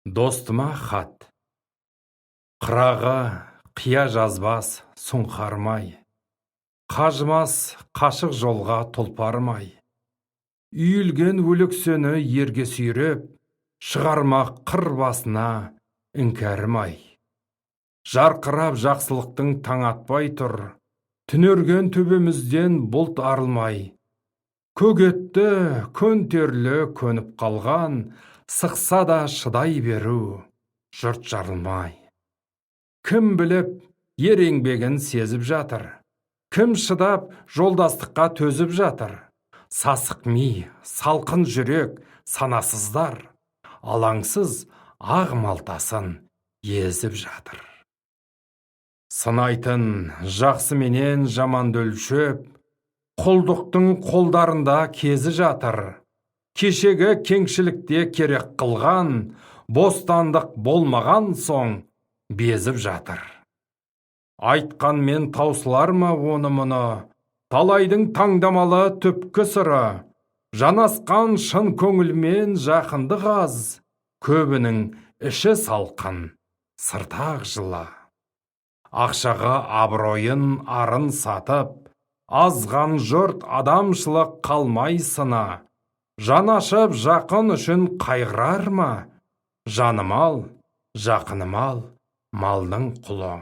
Достыма хат. Қырағы қия жазбас сұңқармай, қажымас қашық жолға тұлпармай. Үйілген өліксені ерге сүйреп, шығармақ қыр басына іңкәрмай. Жарқырап жақсылықтың таң атпай тұр, түнерген төбемізден бұлт арылмай. Көгетті көнтерлі көніп қалған, сықса да шыдай беру, жұрт жарылмай. Кім біліп, ер еңбегін сезіп жатыр, кім шыдап жолдастыққа төзіп жатыр. Сасық ми, салқын жүрек, санасыздар, алаңсыз ақ малтасын езіп жатыр. Сынайтын жақсы менен жаманды өлшеп, құлдықтың қолдарында кезі жатыр. Кешегі кеңшілікте керек қылған, бостандық болмаған соң безіп жатыр. Айтқанмен таусылар ма оны мұны, талайдың таңдамалы түпкі сыры. Жанасқан шын көңілмен жақындық аз, көбінің іші салқын, сыртақ жылы. Ақшаға абыройын арын сатып, азған жұрт адамшылық қалмай сына. Жанашып жақын үшін қайғырар ма? Жаным ал, жақыным ал, малдың құлы.